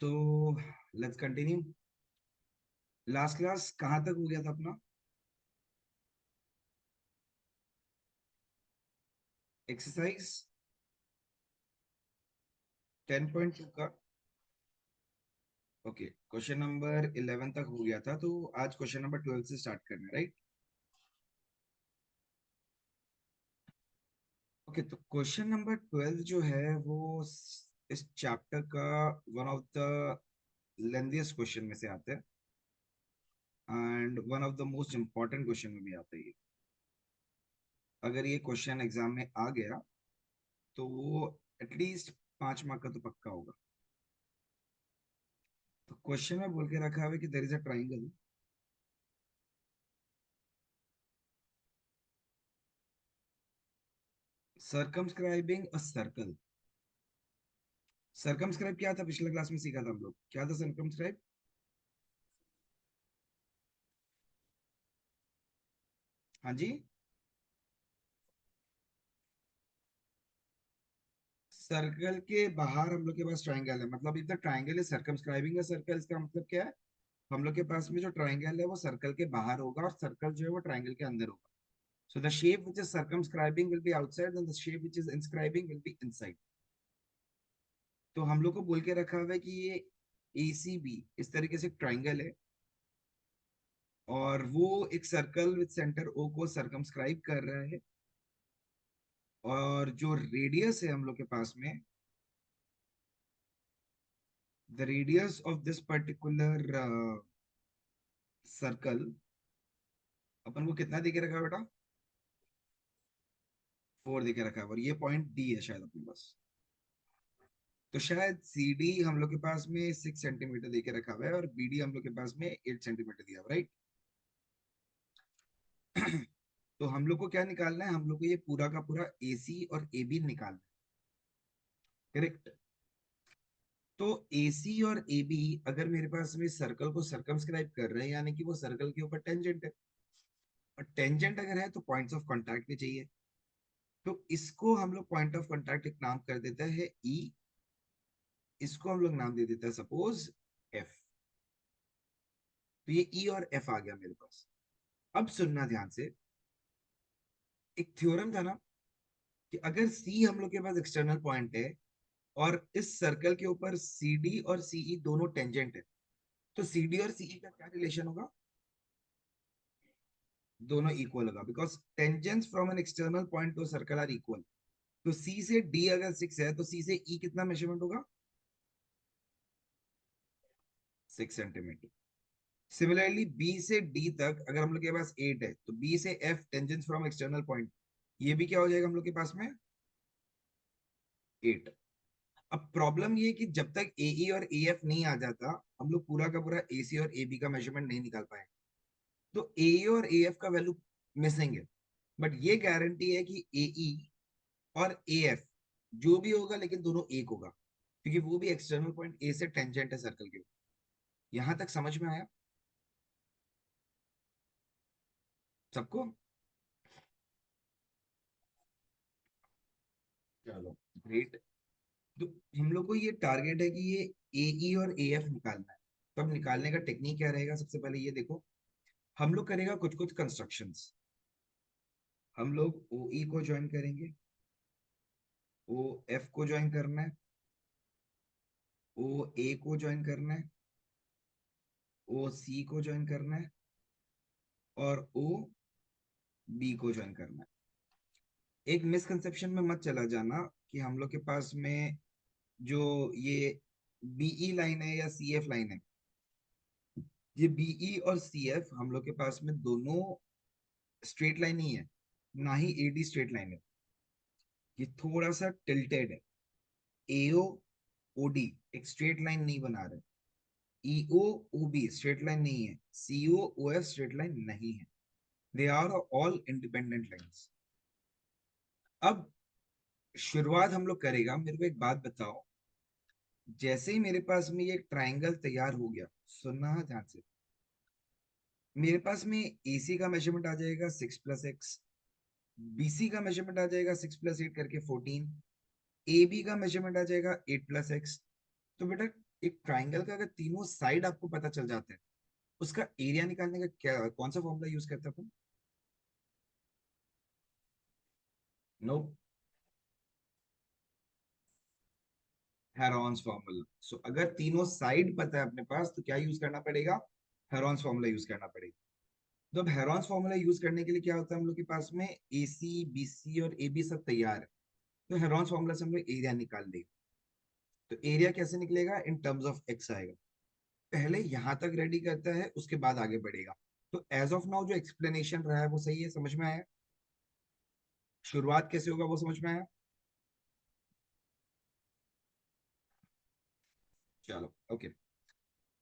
तो let's continue. Last class कहाँ तक हो गया था अपना? एक्सरसाइज 10.2 का। ओके, क्वेश्चन नंबर 11 तक हो गया था, तो आज क्वेश्चन नंबर 12 से स्टार्ट करना है, राइट? ओके, तो क्वेश्चन नंबर 12 जो है वो इस चैप्टर का one of the lengthiest question में से आता है and one of the most important question में भी आता है ये। अगर ये क्वेश्चन एग्जाम में आ गया तो वो एटलीस्ट 5 मार्क का तो पक्का होगा। तो क्वेश्चन में बोल के रखा हुआ है कि there is a triangle circumscribing a circle। Circumscribe क्या था? पिछले क्लास में सीखा था हम लोग, क्या था सर्कमस्क्राइब? हाँ जी। सर्कल के बाहर हम लोग के पास ट्राइंगल है, मतलब इधर ट्राइंगल है सर्कमस्क्राइबिंग है सर्कल। इसका मतलब क्या है? हम लोग के पास में जो ट्राइंगल है वो सर्कल के बाहर होगा और सर्कल जो है वो ट्राइंगल के अंदर होगा। So the shape which is circumscribing will be outside and the shape which is inscribing will be inside. तो हम लोग को बोल के रखा हुआ है कि ये ACB इस तरीके से ट्राइंगल है और वो एक सर्कल विद सेंटर O को सर्कमस्क्राइब कर रहा है। और जो रेडियस है हम लोग के पास में, the radius of this particular circle अपन को कितना देके रखा है बेटा? 4 देके रखा है और ये पॉइंट डी है शायद अपने पास। तो शायद CD हम लोग के पास में 6 सेंटीमीटर देके रखा हुआ है और BD हम लोग के पास में 8 सेंटीमीटर दिया हुआ, राइट? तो हम लोग को क्या निकालना है? हम लोग को ये पूरा का पूरा AC और AB निकालना है, करेक्ट? तो AC और AB अगर मेरे पास में सर्कल को सर्कमस्क्राइब कर रहे हैं यानी कि वो सर्कल के ऊपर टेंजेंट है। और टेंजेंट अगर है तो पॉइंट्स ऑफ कांटेक्ट भी चाहिए। तो इसको हम लोग पॉइंट ऑफ कांटेक्ट एक नाम कर देते हैं E। इसको हम लोग नाम दे देते हैं सपोज F। तो ये E और F आ गया मेरे पास। अब सुनना ध्यान से, एक थ्योरम था ना कि अगर C हम लोग के पास एक्सटर्नल पॉइंट है और इस सर्कल के ऊपर CD और CE दोनों टेंजेंट है, तो CD और CE का क्या रिलेशन होगा? दोनों इक्वल होगा, because tangents from an external point to circle are equal. तो C से D अगर 6 है तो C से E कितना मेजरमेंट होगा? 6 सेंटीमीटर। सिमिलरली बी से डी तक अगर हम लोग के पास 8 है तो बी से F tangents from external point, ये भी क्या हो जाएगा हम लोग के पास में? 8। अब प्रॉब्लम ये है कि जब तक AE और AF नहीं आ जाता हम लोग पूरा का पूरा AC और AB का मेजरमेंट नहीं निकाल पाए। तो AE और AF का वैल्यू मिसिंग है। बट ये गारंटी है कि AE और AF जो भी होगा लेकिन दोनों एक होगा, क्योंकि वो भी एक्सटर्नल पॉइंट A से टेंजेंट है सर्कल के ऊपर। यहां तक समझ में आया सबको? चलो, ग्रेट। तो हम लोग को ये टारगेट है कि ये AE और AF निकालना है। तो अब निकालने का टेक्निक क्या रहेगा? सबसे पहले ये देखो, हम लोग करेगा कुछ कुछ कंस्ट्रक्शंस। हम लोग OE को ज्वाइन करेंगे, OF को ज्वाइन करना है, OA को ज्वाइन करना है, OC को ज्वाइन करना है और OB को ज्वाइन करना है। एक मिसकंसेप्शन में मत चला जाना कि हम लोग के पास में जो ये BE लाइन है या CF लाइन है, ये BE और CF हम लोग के पास में दोनों स्ट्रेट लाइन नहीं है, ना ही AD स्ट्रेट लाइन है। ये थोड़ा सा टिल्टेड है। AO OD एक स्ट्रेट लाइन नहीं बना रहे, EO OB स्ट्रेट लाइन नहीं है, CO OF स्ट्रेट लाइन नहीं है। They are all independent lines. अब शुरुआत हम लोग करेगा, मेरे को एक बात बताओ। जैसे ही मेरे पास में ये ट्राइंगल तैयार हो गया, सुनना है ध्यान से, मेरे पास में AC का मेजरमेंट आ जाएगा 6 + x, BC का मेजरमेंट आ जाएगा 6 + 8 करके 14, AB का मेजरमेंट आ जाएगा 8 + x। तो बेटा एक ट्राइंगल का अगर तीनों साइड आपको पता चल जाते हैं, उसका एरिया निकालने का क्या कौन सा फॉर्मूला यूज करते हैं अपन? No, Heron's formula. सो अगर तीनों साइड पता है अपने पास तो क्या यूज करना पड़ेगा? हेरॉन्स फॉर्मूला यूज करना पड़ेगा। तो अब हेरॉन्स फॉर्मूला यूज करने के लिए क्या होता है, हम लोग के पास में ए सी बी सी और ए बी सब तैयार है। तो हेरॉन्स फॉर्मूला से हम लोग एरिया निकाल देंगे। तो एरिया कैसे निकलेगा? इन टर्म्स ऑफ एक्स आएगा। पहले यहां तक रेडी करता है, उसके बाद आगे बढ़ेगा। तो एज ऑफ नाउ जो एक्सप्लेनेशन रहा है वो सही है, समझ में आया? शुरुआत कैसे होगा वो समझ में आया? चलो ओके,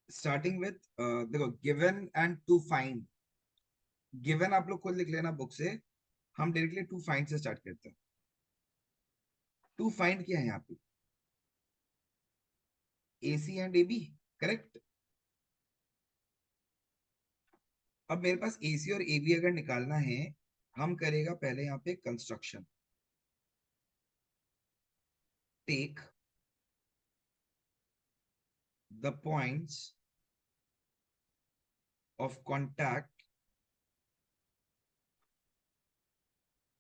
स्टार्टिंग विथ देखो, given and to find. Given आप लोग खुद लिख लेना बुक से, हम डायरेक्टली टू फाइंड से स्टार्ट करते हैं। टू फाइंड क्या है यहाँ पे? A C and A B, correct. अब मेरे पास ए सी और ए बी अगर निकालना है, हम करेगा पहले यहाँ पे construction. Take the points of contact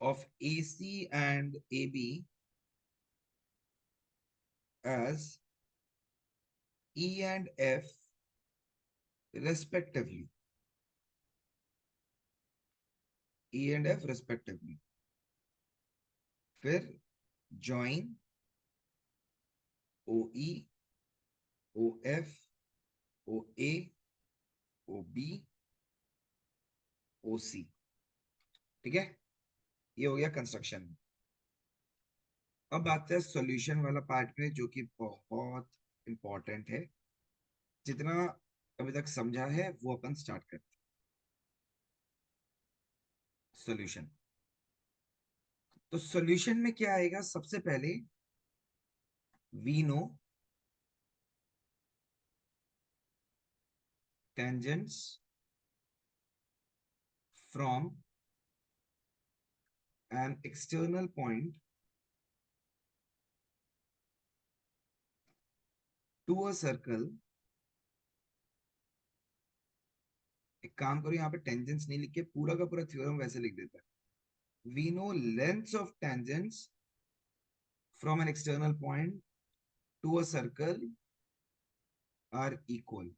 of AC and AB as E and F respectively. E and F respectively. फिर join OE, OF, OA, OB, OC। ठीक है, ये हो गया कंस्ट्रक्शन। अब आते हैं सॉल्यूशन वाला पार्ट में, जो कि बहुत इंपॉर्टेंट है। जितना अभी तक समझा है वो अपन स्टार्ट करते हैं। सॉल्यूशन, तो सॉल्यूशन में क्या आएगा? सबसे पहले we know tangents from an external point to a circle। एक काम करो, यहाँ पे टेंजेंट्स नहीं लिख के पूरा का पूरा थ्योरम वैसे लिख देता है। We know lengths of tangents from an external point to a circle are equal,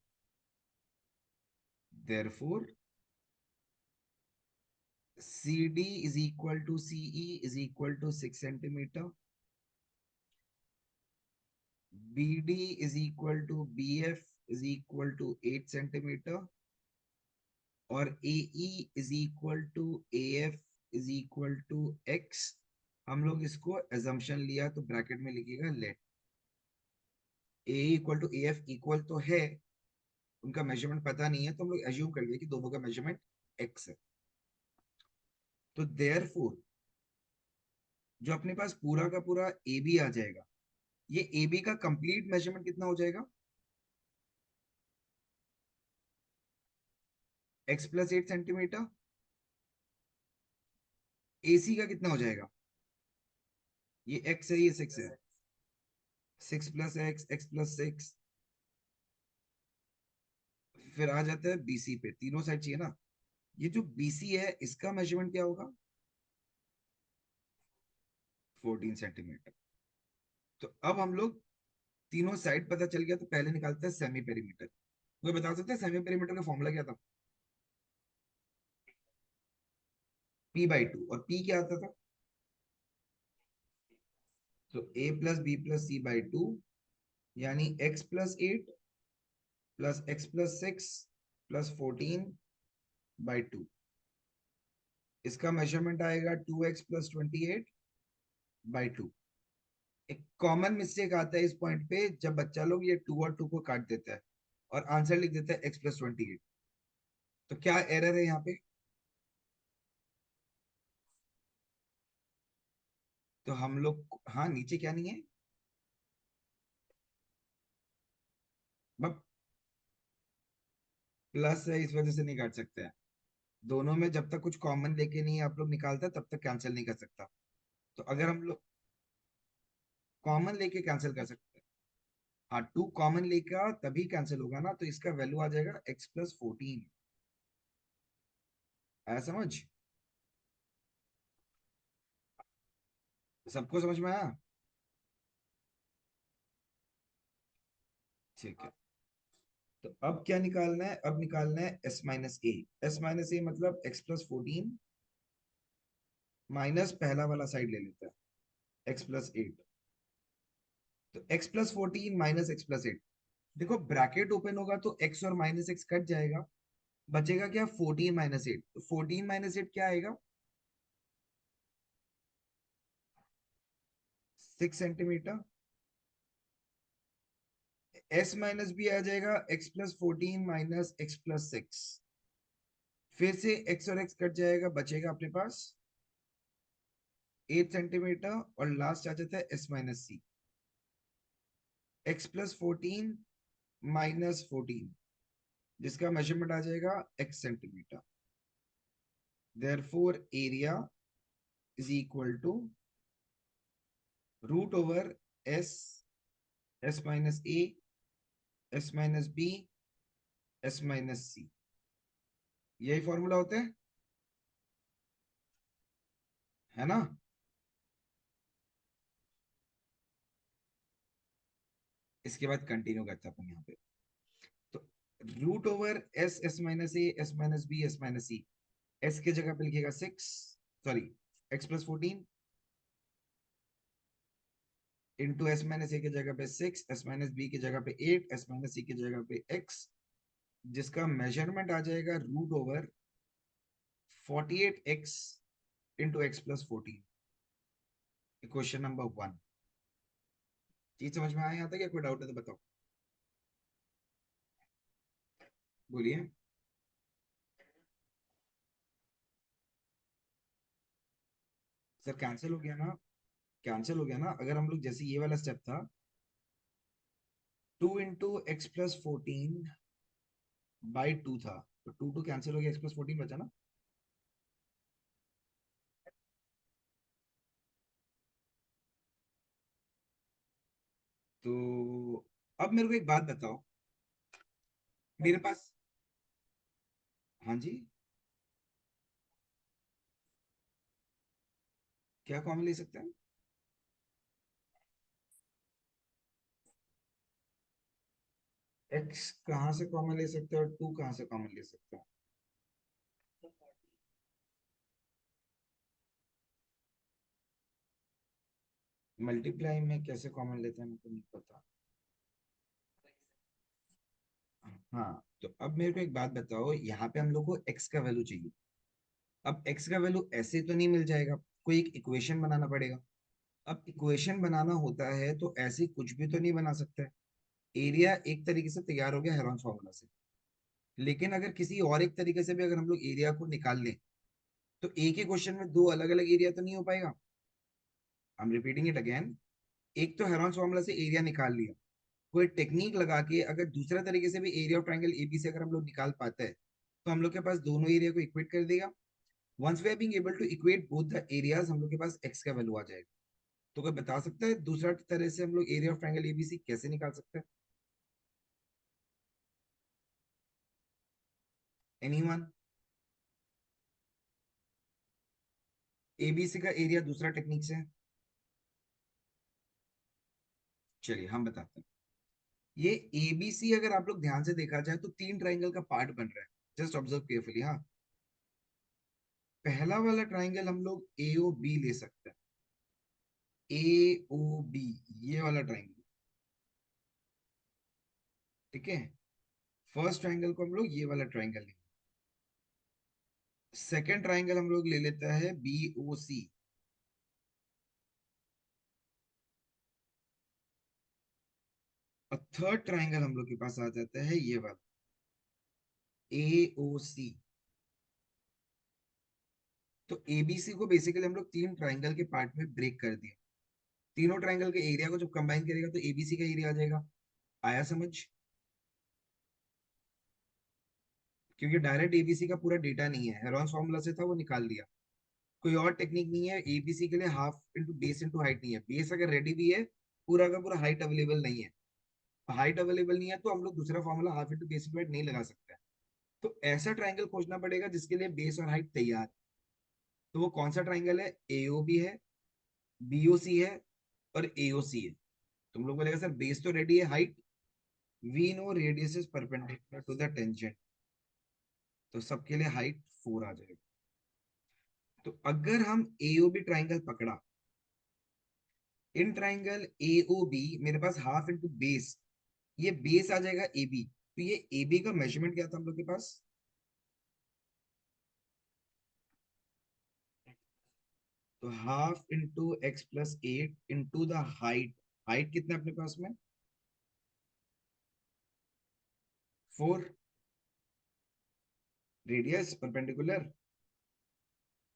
therefore CD is equal to CE is equal to 6 centimeter, BD is equal to BF is equal to 8 centimeter, और AE is equal to AF is equal to X। हम लोग इसको assumption लिया तो bracket में लिखिएगा let. A equal to A F equal तो है, उनका मेजरमेंट पता नहीं है तो हम लोग एज्यूम कर लिए कि दोनों का मेजरमेंट एक्स है। तो देयरफॉर जो अपने पास पूरा का पूरा ए बी आ जाएगा, ये ए बी का कंप्लीट मेजरमेंट कितना हो जाएगा? X plus 8 centimetre. A C का कितना हो जाएगा? ये एक्स है, ये 6 है। 6 प्लस एक्स, एक्स प्लस 6। फिर आ जाता है बीसी पे, तीनों साइड चाहिए ना। ये जो बीसी है इसका मेजरमेंट क्या होगा? 14 सेंटीमीटर। तो अब हम लोग तीनों साइड पता चल गया, तो पहले निकालते हैं सेमी पेरीमीटर। कोई बता सकता है सेमी पेरीमीटर का फॉर्मूला क्या था? P/2। और P क्या आता था? तो A plus B plus C by two, यानी x+8 प्लस x+6 प्लस 14/2। इसका मेजरमेंट आएगा 2x+28/2। एक कॉमन मिस्टेक आता है इस पॉइंट पे, जब बच्चा लोग ये 2 और 2 को काट देता है और आंसर लिख देता है x+28। तो क्या एरर है यहाँ पे? तो हम लोग, हाँ नीचे क्या नहीं है? प्लस है, इस वजह से नहीं काट सकते हैं। दोनों में जब तक कुछ कॉमन लेके नहीं आप लोग निकालते तब तक कैंसिल नहीं कर सकता। तो अगर हम लोग कॉमन लेके कैंसिल कर सकते हैं। हाँ, 2 कॉमन लेगा तभी कैंसिल होगा ना, तो इसका वैल्यू आ जाएगा x+14। आया समझ? सबको समझ में आया? ठीक है। तो अब क्या निकालना है? अब निकालना है s-a। s-a मतलब x+14 माइनस पहला वाला साइड ले लेता है x+8। तो x+14 माइनस x+8, देखो ब्रैकेट ओपन होगा तो x और माइनस x कट जाएगा, बचेगा क्या? 14 - 8। तो 14 - 8 क्या आएगा? 6 सेंटीमीटर। s-b आ जाएगा x+14 माइनस x+6। फिर से x और x कट जाएगा, बचेगा अपने पास 8 सेंटीमीटर। और लास्ट आ जाता है s-c, x+14 -14, जिसका मेजरमेंट आ जाएगा x centimetre. Therefore area is equal to root over s, s-a, s-b, s-c। यही फॉर्मूला होता है ना? इसके बाद कंटिन्यू करते हैं अपन यहाँ पे। तो root over s, s-a, s-b, s-c, s के जगह पे लिखेगा 6, सॉरी x+14 इंटू s-a की जगह पे 6, s-b की जगह पे 8, s-c की जगह पे x, जिसका मेजरमेंट आ जाएगा root over 48x into x+14। Question number 1। चीज समझ में आया यहाँ तक, या कोई डाउट है तो बताओ, बोलिए। सर कैंसिल हो गया ना? कैंसिल हो गया ना, अगर हम लोग जैसे ये वाला स्टेप था, 2 × x+14/2 था, तो 2 कैंसिल हो गया, x+14 बचा ना। तो अब मेरे को एक बात बताओ, मेरे पास, हाँ जी, क्या कॉमन ले सकते हैं? x कहाँ से कॉमन ले सकते हैं और 2 कहाँ से कॉमन ले सकते हैं? मल्टीप्लाई में कैसे कॉमन लेते हैं मुझे नहीं पता। हाँ, तो अब मेरे को एक बात बताओ, यहाँ पे हम लोग को x का वैल्यू चाहिए। अब x का वैल्यू ऐसे तो नहीं मिल जाएगा, कोई एक इक्वेशन बनाना पड़ेगा। अब इक्वेशन बनाना होता है तो ऐसे कुछ भी तो नहीं बना सकते। एरिया एक तरीके से तैयार हो गया हेरोन्स फार्मूला से, लेकिन अगर किसी और एक तरीके से भी अगर हम लोग एरिया को निकाल लें, तो एक ही क्वेश्चन में दो अलग अलग एरिया तो नहीं हो पाएगा। I am repeating it again. एक तो हेरोन्स फार्मूला से एरिया निकाल लिया, कोई टेक्निक लगा के अगर दूसरा तरीके से भी एरिया ऑफ ट्रायंगल एबी से अगर हम लोग निकाल पाते हैं, तो हम लोग के पास दोनों एरिया को इक्वेट कर देगा। Once we are being able to equate both the areas, हम लोग के पास एक्स का वैल्यू आ जाएगा। तो कोई बता सकता है दूसरा तरह से हम लोग एरिया ऑफ ट्रायंगल एबीसी कैसे निकाल सकते हैं? एनीवन? एबीसी का एरिया दूसरा टेक्निक से? चलिए हम बताते हैं। ये एबीसी अगर आप लोग ध्यान से देखा जाए तो तीन ट्राइंगल का पार्ट बन रहा है। Just observe carefully. हाँ, पहला वाला ट्राइंगल हम लोग ए ओ बी ले सकते हैं। ए ओ बी, ये वाला ट्राइंगल, ठीक है। फर्स्ट ट्राइंगल को हम लोग ये वाला ट्राइंगल लेंगे। सेकेंड ट्राइंगल हम लोग ले लेता है बी ओ सी। और थर्ड ट्राइंगल हम लोग के पास आ जाता है ये वाला ए ओ सी। तो एबीसी को बेसिकली हम लोग तीन ट्राइंगल के पार्ट में ब्रेक कर दिया। तीनों ट्राइंगल के एरिया को जब कंबाइन करेगा तो एबीसी का एरिया आ जाएगा। आया समझ? क्योंकि डायरेक्ट एबीसी का पूरा डेटा नहीं है, हेरॉन्स फार्मूला से था वो निकाल लिया। कोई और टेक्निक नहीं है एबीसी के लिए, half into base into height नहीं है। बेस अगर रेडी भी है, पूरा का पूरा हाइट अवेलेबल नहीं है। हाइट अवेलेबल नहीं है तो हम लोग दूसरा formula half into base into height नहीं लगा सकते। तो ऐसा ट्राइंगल खोजना पड़ेगा जिसके लिए बेस और हाइट तैयार है। तो वो कौन सा ट्राइंगल है? एओबी है, बीओसी है और एओसी है। तुम लोग बोलेगा सर बेस तो रेडी है, height we know radius is perpendicular to the tangent, तो सबके लिए हाइट 4 आ जाएगा। तो अगर हम एओबी ट्राइंगल पकड़ा, इन ट्राइंगल एओबी मेरे पास हाफ इंटू बेस, ये बेस आ जाएगा एबी, तो ये एबी का मेजरमेंट क्या था हम लोग के पास? तो half into x plus 8 into the height, height कितना है अपने पास में? 4, रेडियस परपेंडिकुलर।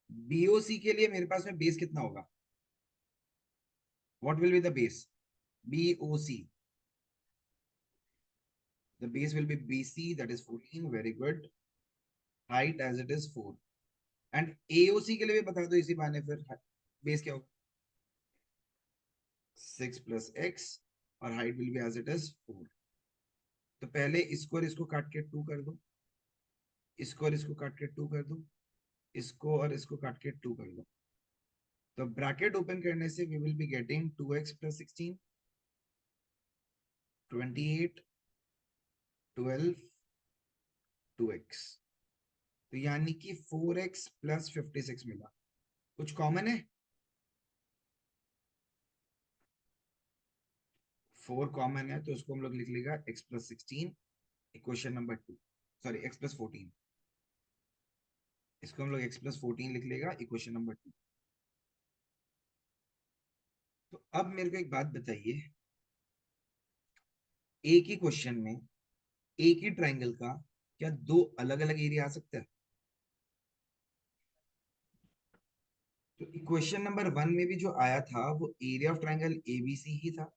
बीओसी के लिए मेरे पास में बेस कितना होगा? What will be the base? BOC, the base will be BC, that is 14, very good. Height as it is 4. And AOC के लिए भी बता दो इसी बहाने, फिर बेस क्या होगा? 6 plus x और height will be as it is 4. तो पहले इसको और इसको काट के 2 कर दो, इसको और इसको काट के 2 कर दो, इसको और इसको काट के 2 कर दो। तो ब्रैकेट ओपन करने से we will be getting 2x plus 16, 28, 12, 2x। तो यानी कि 4x plus 56 मिला। कुछ कॉमन है? 4 कॉमन है तो उसको हम लोग लिख लेगा x plus 16 equation number 2, sorry x plus 14, इसको हम लोग x plus 14 लिख लेगा इक्वेशन नंबर 2। तो अब मेरे को एक बात बताइए, एक ही क्वेश्चन में एक ही ट्राइंगल का क्या दो अलग अलग एरिया आ सकता है? तो इक्वेशन नंबर 1 में भी जो आया था वो एरिया ऑफ ट्राइंगल एबीसी ही था,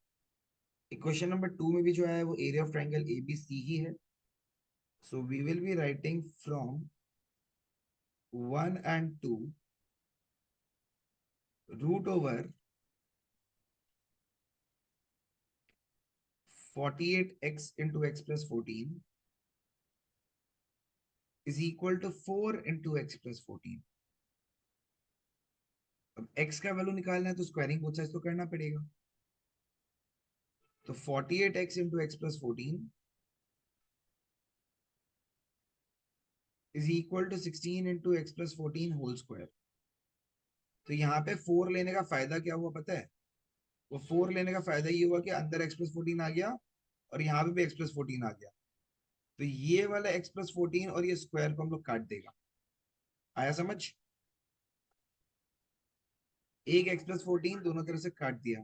इक्वेशन नंबर 2 में भी जो आया है वो एरिया ऑफ ट्राइंगल एबीसी ही है। So we will be writing from 1 and 2 root over 48x into x plus 14 is equal to 4 into x plus 14। अब x का वैल्यू निकालना है तो स्क्वायरिंग बोथ साइड्स तो करना पड़ेगा। तो 48x into x plus 14 is equal to 16 into x plus 14 whole square. तो यहाँ पे 4 लेने का फायदा क्या हुआ पता है? वो 4 लेने का फायदा ये हुआ कि अंदर x plus 14 आ गया और यहाँ पे भी x plus 14 आ गया। तो ये वाला x plus 14 और ये स्क्वायर को हम लोग काट देगा। आया समझ? एक x plus 14 दोनों तरफ से काट दिया,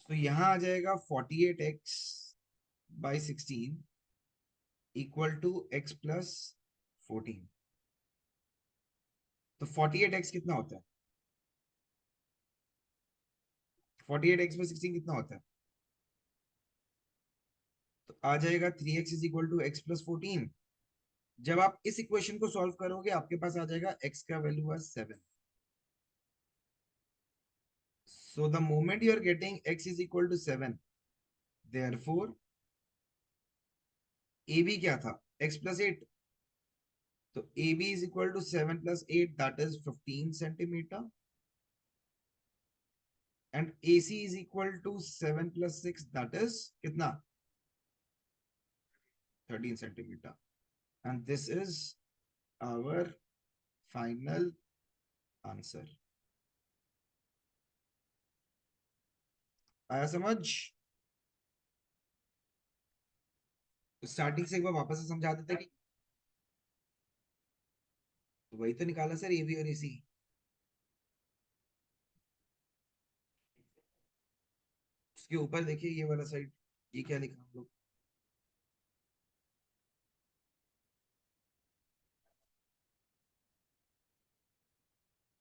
तो यहाँ आ जाएगा 48x by 16 equal to x plus 14। तो 48x कितना होता है? 48x by 16 कितना होता है? तो आ जाएगा 3x is equal to x plus 14। जब आप इस इक्वेशन को सॉल्व करोगे आपके पास आ जाएगा x का वैल्यू है 7। So the moment you are getting x is equal to 7, therefore AB क्या था? x plus 8। तो AB is equal to 7 plus 8 that is 15 centimetre and AC is equal to 7 plus 6 that is कितना? 13 centimetre. And this is our final answer. आया समझ? Starting से एक बार वापस से समझा देते कि तो वही तो निकाला सर, AB और AC। उसके ऊपर देखिए ये वाला साइड, ये क्या लिखा हम लोग?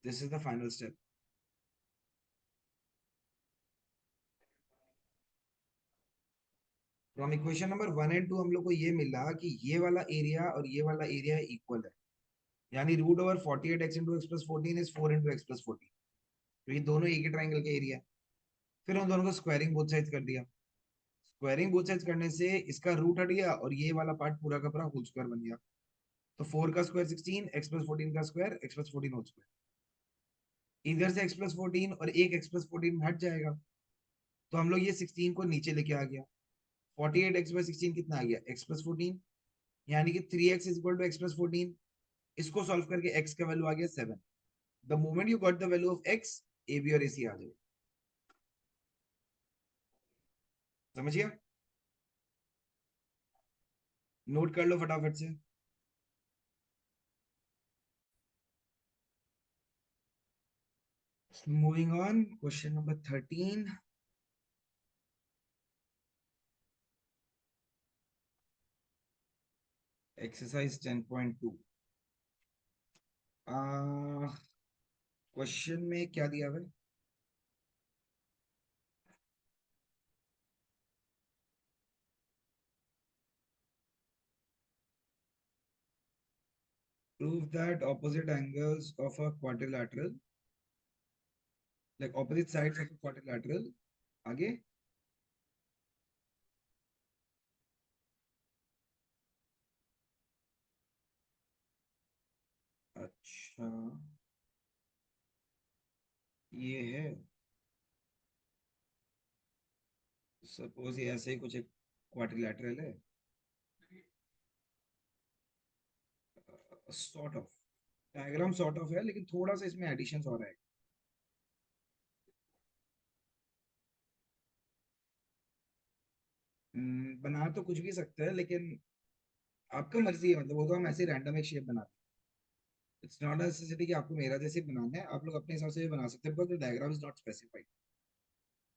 This is the final step. From equation number 1 and 2 हम लोग को ये मिला कि ये वाला एरिया और ये वाला एरिया इक्वल है, यानी root over 48x into x plus 14 is 4 into x plus 14। तो ये दोनों एक ही ट्राइंगल के एरिया है। फिर उन दोनों को स्क्वायरिंग बोथ साइड कर दिया। स्क्वायरिंग बोथ साइड करने से इसका रूट हट गया और ये वाला पार्ट पूरा का पूरा होल स्क्वायर बन गया। तो 4 का स्क्वायर 16, एक्स प्लस 14 का square x plus 14 whole square. इधर से एक्स प्लस 14 और एक एक्स प्लस 14 हट जाएगा, तो हम लोग ये 16 को नीचे लेके आ गया। 48 एक्स बाई 16 कितना आ गया, एक्स प्लस 14, यानी कि 3x is equal to x plus 14। इसको सॉल्व करके x का वैल्यू आ गया 7। The moment you got the value of x, A B और ए सी आ जाएगा। समझिए, नोट कर लो फटाफट से। Moving on, question number 13। Exercise 10.2। Question में क्या दिया हुआ है? Prove that opposite angles of a quadrilateral, like opposite sides of a quadrilateral, आगे। अच्छा, ये है। सपोज ये ऐसे ही कुछ एक क्वाड्रिलैटरल है, sort of diagram sort of है, लेकिन थोड़ा सा इसमें एडिशंस हो रहा है। बना तो कुछ भी सकते हैं, लेकिन आपका मर्जी है, मतलब वो तो हम ऐसे रैंडम एक शेप बनाते हैं। इट्स नॉट नेसेसिटी कि आपको मेरा जैसे बनाना है, आप लोग अपने हिसाब से भी बना सकते हैं, because the diagram is not specified.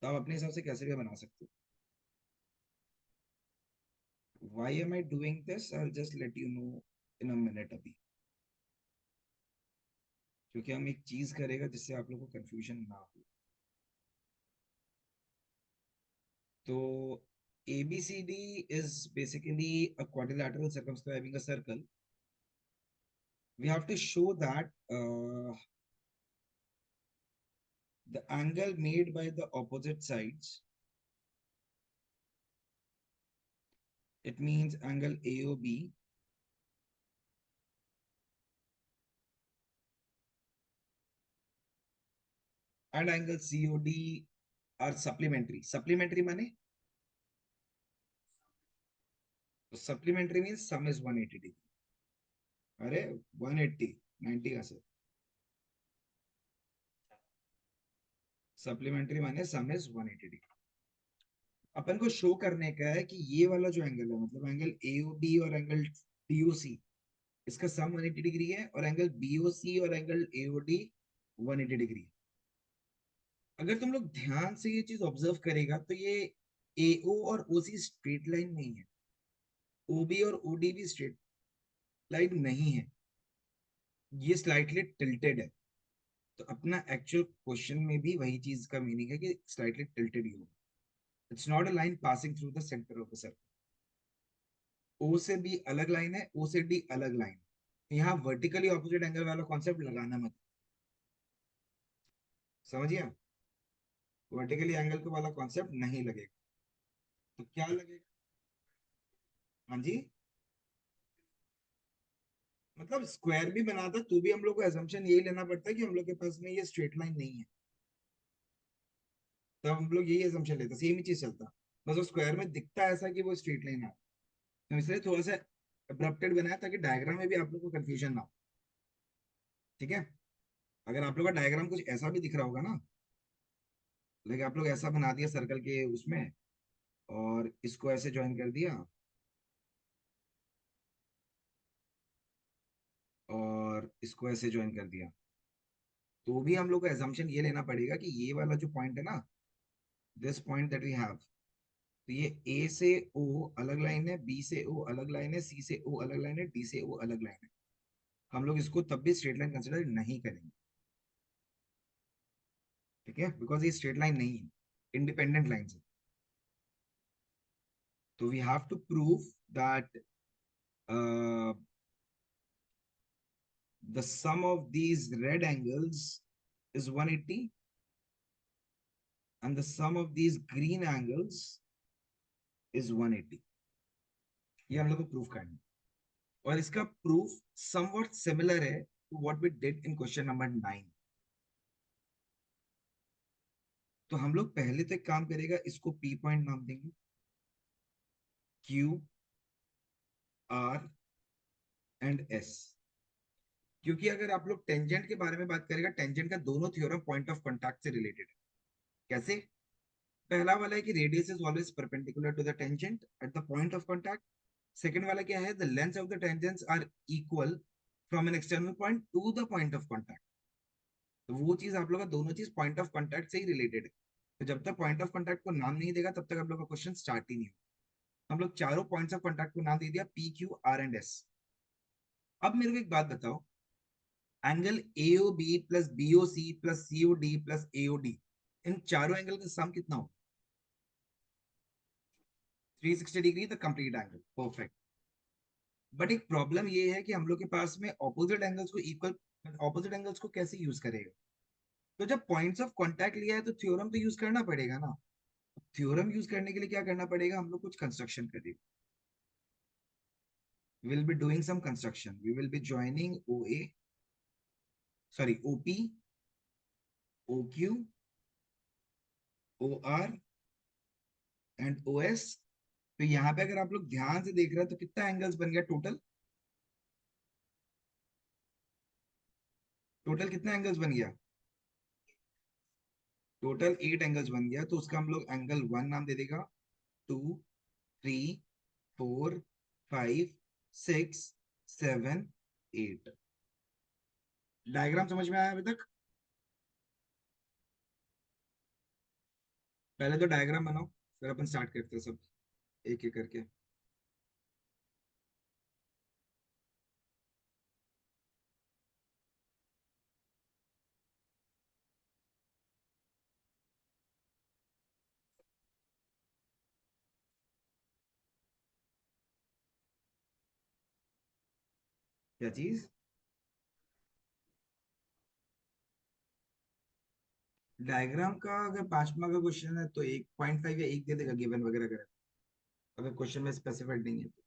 तो आप अपने हिसाब से कैसे भी बना सकते हो। Why am I doing this, I will just let you know in a minute अभी, क्योंकि हम एक चीज करेगा जिससे आप लोगों को कंफ्यूजन ना हो। तो ABCD is basically a quadrilateral circumscribing a circle. We have to show that the angle made by the opposite sides, it means angle AOB, and angle COD are supplementary. Supplementary माने, supplementary means sum is 180 degree. अरे 180, 90 का से supplementary माने सम is 180 degree. अपन को show करने का है कि ये वाला जो एंगल है, मतलब एंगल AOB और एंगल DOC, इसका सम 180 डिग्री है, और एंगल BOC और एंगल AOD 180 डिग्री है। अगर तुम लोग ध्यान से ये चीज ऑब्जर्व करेगा तो ये AO और OC स्ट्रेट लाइन नहीं है, OB और OD भी स्ट्रेट लाइन नहीं है, ये स्लाइटली टिल्टेड है। तो अपना एक्चुअल क्वेश्चन में भी वही चीज का मीनिंग है कि स्लाइटली टिल्टेड ही होगा। It's not a line passing through the centre of the circle. O से B अलग लाइन है, O से D अलग लाइन। यहाँ वर्टिकली ऑपोजिट एंगल वाला कॉन्सेप्ट लगाना मत। समझिए, वर्टिकली एंगल को वाला कॉन्सेप्ट नहीं लगेगा। तो क्या लगेगा? हाँ जी, मतलब स्क्वायर भी बनाता तो भी हम लोग को assumption यही लेना पड़ता है कि हम लोग के पास में ये स्ट्रेट लाइन नहीं है। तब हम लोग यही assumption लेते, सेम ही चीज चलता। बस वो स्क्वायर में दिखता है ऐसा कि वो स्ट्रेट लाइन है, तो इसलिए थोड़ा सा अब्रप्टेड बनाया ताकि डायग्राम में भी आप लोग को कंफ्यूजन ना हो। ठीक है, अगर आप लोग का डायग्राम कुछ ऐसा भी दिख रहा होगा ना, लेकिन आप लोग ऐसा बना दिया सर्कल के उसमें, और इसको ऐसे ज्वाइन कर दिया, और इसको ऐसे ज्वाइन कर दिया, तो भी हम लोग को एजम्पशन ये लेना पड़ेगा कि ये वाला जो पॉइंट है ना, this point that we have, तो ये ए से ओ अलग लाइन है, बी से ओ अलग लाइन है, सी से ओ अलग लाइन है, डी से ओ अलग लाइन है। हम लोग इसको तब भी स्ट्रेट लाइन कंसिडर नहीं करेंगे। ठीक है, बिकॉज ये स्ट्रेट लाइन नहीं है, इंडिपेंडेंट लाइन है। तो we have to prove that the sum of these red angles is 180, and the sum of these green angles is 180. ये हम लोग को प्रूफ करना है, और इसका प्रूफ समवॉट सिमिलर है to what we did in question number 9. तो हम लोग पहले तो एक काम करेगा, इसको पी पॉइंट नाम देंगे, क्यू आर एंड एस. क्योंकि अगर आप लोग टेंजेंट के बारे में बात करेगा, टेंजेंट का दोनों थ्योरम पॉइंट ऑफ कांटेक्ट से रिलेटेड है. कैसे? पहला वाला है कि radius is always perpendicular to the tangent at the point of contact. Second वाला क्या है? The length of the tangents are equal from an external point to the point of contact. तो वो चीज आप लोग का दोनों चीज पॉइंट ऑफ कांटेक्ट से ही रिलेटेड है. तो जब तक पॉइंट ऑफ कांटेक्ट को नाम नहीं देगा, तब तक आप लोग का क्वेश्चन स्टार्ट ही नहीं होगा. हम लोग चारों पॉइंट्स ऑफ कांटेक्ट को नाम दे दिया, P Q R and S. अब मेरे को एक बात बताओ, angle AOB plus BOC plus COD plus AOD, इन चारों एंगल का सम कितना हो? 360 degree, the complete angle. Perfect. But एक प्रॉब्लम ये है कि हम लोग के पास में ऑपोजिट एंगल्स को इक्वल, ऑपोजिट एंगल्स को कैसे यूज करेगा? तो जब पॉइंट्स ऑफ कांटेक्ट लिया है तो थ्योरम तो यूज करना पड़ेगा ना. थ्योरम यूज करने के लिए क्या करना पड़ेगा? हम लोग कुछ कंस्ट्रक्शन करेंगे. we will be doing some construction. We will be joining OA, sorry, OP, OQ, OR and OS. तो यहाँ पे अगर आप लोग ध्यान से देख रहे हैं तो कितना एंगल्स बन गया टोटल? टोटल कितना एंगल्स बन गया? टोटल 8 एंगल्स बन गया. तो उसका हम लोग एंगल 1 नाम दे देगा, 2, 3, 4, 5, 6, 7, 8. डायग्राम समझ में आया अभी तक? पहले तो डायग्राम बनाओ, फिर अपन स्टार्ट करते हैं सब एक एक करके. क्या चीज? डायग्राम का अगर 5 मार्क का क्वेश्चन है तो 1.5 या 1 दे देगा, गिवन वगैरह करें, अगर क्वेश्चन में स्पेसिफाइड नहीं है तो.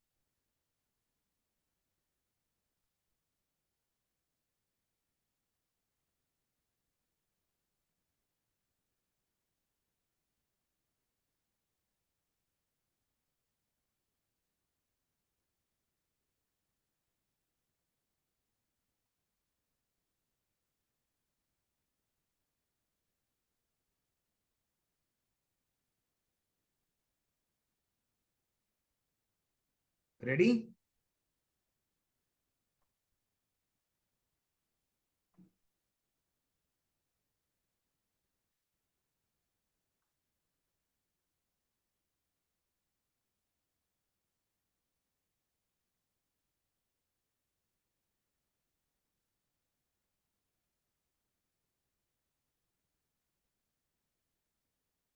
रेडी?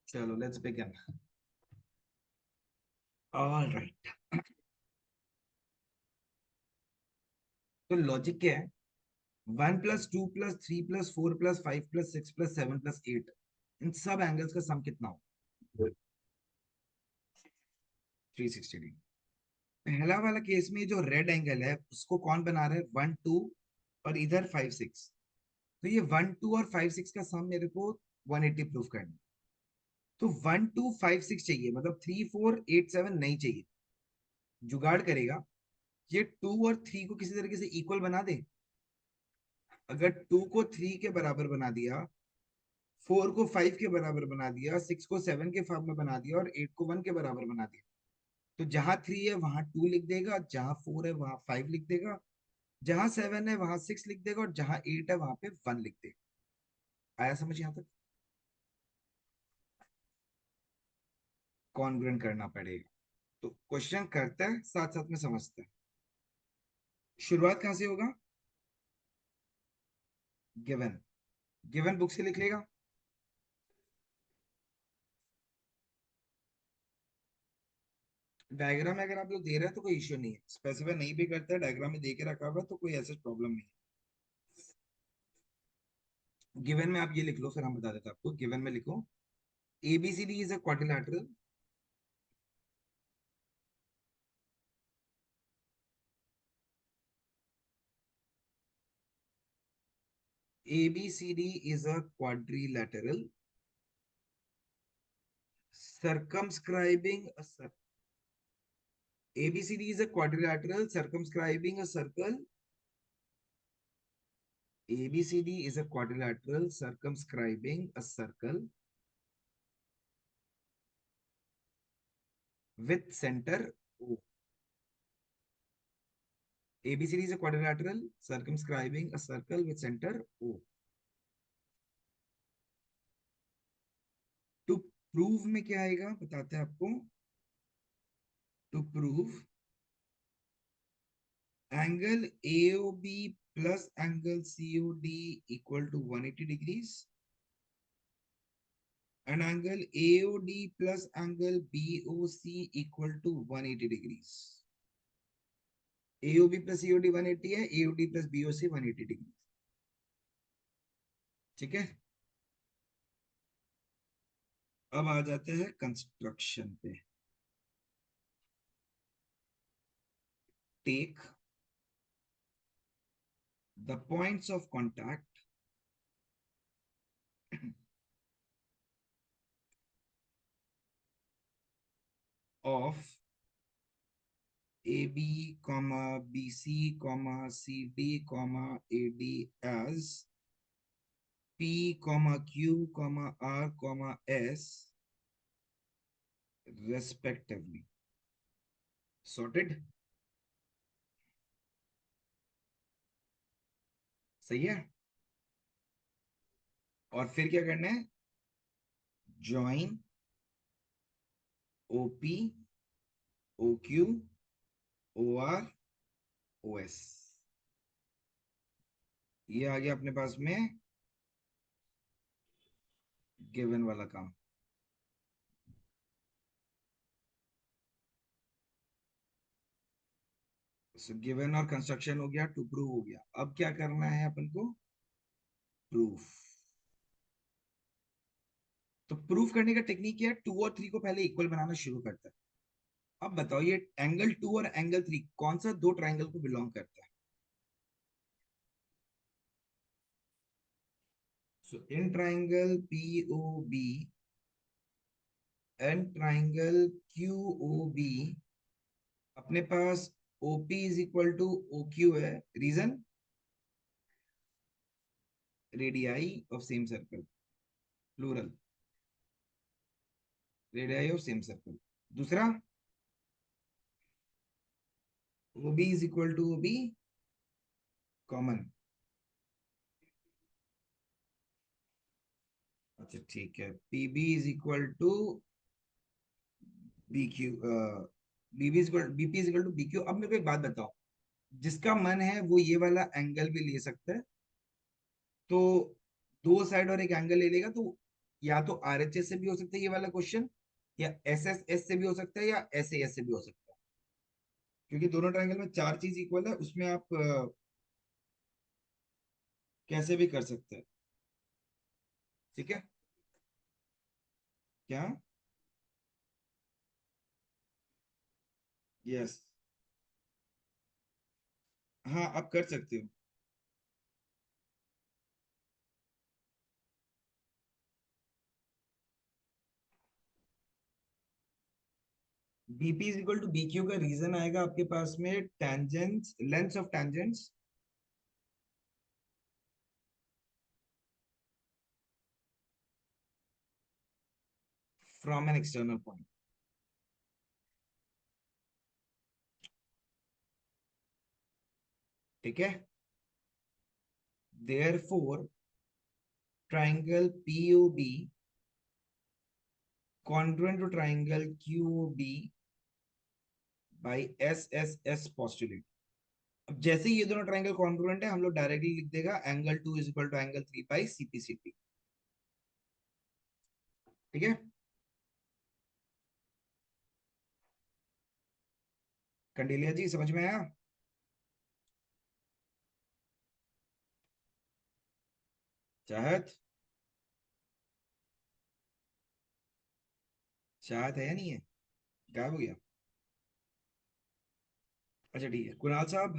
चलो लेट्स बिगिन. All right. तो लॉजिक क्या है? 1 + 2 + 3 + 4 + 5 + 6 + 7 + 8, इन सब एंगल्स का सम कितना हो? 360 डिग्री. पहला वाला केस में जो रेड एंगल है उसको कौन बना रहा है? 1 2, और इधर 5 6. तो ये 1 2 और 5 6 का सम मेरे को 180 प्रूफ करना है. तो 1 2 5 6 चाहिए, मतलब 3 4 8 7 नहीं चाहिए. जुगाड़ करेगा, ये 2 और 3 को किसी तरीके से इक्वल बना दे. अगर 2 को 3 के बराबर बना दिया, 4 को 5 के बराबर बना दिया, 6 को 7 के फॉर्म में बना दिया, और 8 को 1 के बराबर बना दिया, तो जहां 3 है वहां 2 लिख देगा, जहां 4 है वहां 5 लिख देगा, जहां 7 है वहां 6 लिख देगा, और जहां 8 है वहां पे 1 लिख देगा. आया समझ यहां तक? कॉन्ग्रुएंट करना पड़ेगा. तो क्वेश्चन करते हैं साथ साथ में समझते हैं. शुरुआत कहां से होगा? गिवन. गिवन बुक से लिख लेगा. डायग्राम में अगर आप लोग दे रहे हैं तो कोई इश्यू नहीं है, स्पेसिफाई नहीं भी करता है, डायग्राम में दे के रखा हुआ है तो कोई ऐसा प्रॉब्लम नहीं है. गिवन में आप ये लिख लो, फिर हम बता देते हैं आपको. गिवन में लिखो ABCD is a quadrilateral. ABCD is a quadrilateral circumscribing a circle. ABCD is a quadrilateral circumscribing a circle. ABCD is a quadrilateral circumscribing a circle with center O. ABCD is a quadrilateral circumscribing a circle with center O. To prove में क्या आएगा बताते हैं आपको. To prove angle AOB plus angle COD equal to 180 degrees and angle AOD plus angle BOC equal to 180 degrees. AOB plus COD 180 है, AOD plus BOC 180 degrees. ठीक है. अब आ जाते हैं कंस्ट्रक्शन पे. Take the points of contact of AB, BC, CD, AD as P, Q, R, S respectively. Sorted? सही है. और फिर क्या करना है. Join OP, OQ, OR, OS. ये आ गया अपने पास में गिवन वाला काम. गिवन और कंस्ट्रक्शन हो गया, टू प्रूव हो गया. अब क्या करना है अपन को. प्रूफ. तो प्रूफ करने का टेक्निक क्या है. 2 और 3 को पहले इक्वल बनाना शुरू करता है. अब बताओ ये एंगल 2 और एंगल 3 कौन सा दो ट्राइंगल को बिलोंग करता है. So in triangle POB and triangle QOB अपने पास OP is equal to OQ है. Reason radii of same circle. Plural radii of same circle. दूसरा OB is equal to OB common. अच्छा ठीक है. PB is equal to BQ. BB is equal BP is equal to BQ. अब मेरे को एक बात बताओ. जिसका मन है वो ये वाला एंगल भी ले सकता है. तो दो साइड और एक एंगल ले लेगा तो या तो RHS से भी हो सकता है ये वाला क्वेश्चन, या SSS से भी हो सकता है, या SAS से भी हो सकता है. क्योंकि दोनों ट्रायंगल में चार चीज इक्वल है. उसमें आप कैसे भी कर सकते हैं. ठीक है. क्या. यस. हाँ आप कर सकते हो. BP is equal to BQ का रीजन आएगा आपके पास में tangents, lengths of tangents from an external point. ठीक है. Therefore triangle POB congruent to triangle QOB by SSS postulate. अब जैसे ही ये दोनों ट्राइंगल कॉन्ग्रुएंट है हम लोग डायरेक्टली लिख देगा angle 2 is equal to angle 3 by CPCT. ठीक है. कंडेलिया जी समझ में आया. चाहत शायद है या नहीं है, गायब हो गया। अच्छा ठीक है कुणाल साहब।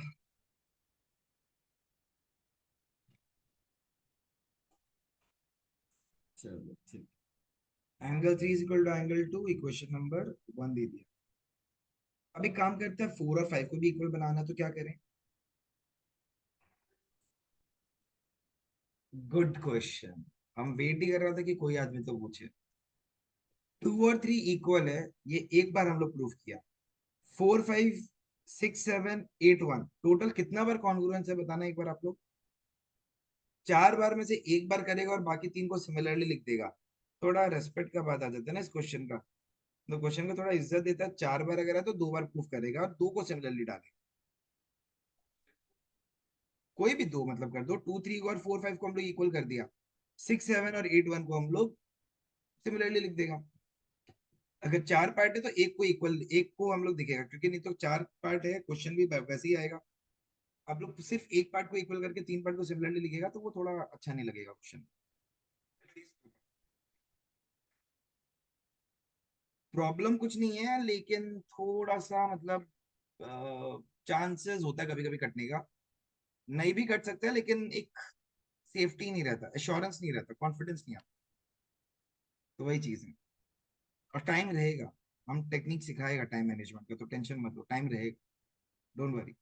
चलो ठीक। Angle 3 is equal to angle 2, equation number 1 दे दिया। अब एक काम करते हैं, 4 और 5 को भी इक्वल बनाना है, तो क्या करें? Good question. हम वेट ही कर रहा था कि कोई आदमी तो पूछे। 2 और 3 इक्वल है, ये एक बार हम लोग प्रूव किया। 4 5 6 7 8 1 टोटल कितना बार कॉन्ग्रुएंस है बताना एक बार आप लोग। 4 बार में से एक बार करेगा और बाकी 3 को सिमिलरली लिख देगा। थोड़ा रेस्पेक्ट का बात आ जाता है ना इस क्वेश्चन का। तो क्वेश्चन को थोड़ा इज्जत देता है, 4 बार अगर है तो 2 बार प्रूफ करेगा और 2 को सिमिलरली डालेगा। कोई भी दो मतलब कर दो, 2 3 और 4 5 को हम लोग इक्वल कर दिया, 6 7 और 8 1 को हम लोग सिमिलरली लिख देगा। अगर 4 पार्ट है तो एक को इक्वल, एक को हम लोग दिखेगा, क्योंकि नहीं तो 4 पार्ट है क्वेश्चन भी वैसे ही आएगा। आप लोग सिर्फ एक पार्ट को इक्वल करके 3 पार्ट को सिमिलरली लिखेगा तो वो थोड़ा अच्छा नहीं लगेगा क्वेश्चन। प्रॉब्लम कुछ नहीं है, लेकिन थोड़ा सा मतलब चांसेस होता है कभी कभी कटने का। नहीं भी कट सकता है, लेकिन एक सेफ्टी नहीं रहता, एश्योरेंस नहीं रहता, कॉन्फिडेंस नहीं आता। तो वही चीज है। और टाइम रहेगा, हम टेक्निक सिखाएगा टाइम मैनेजमेंट का, तो टेंशन मत लो, टाइम रहेगा। Don't worry.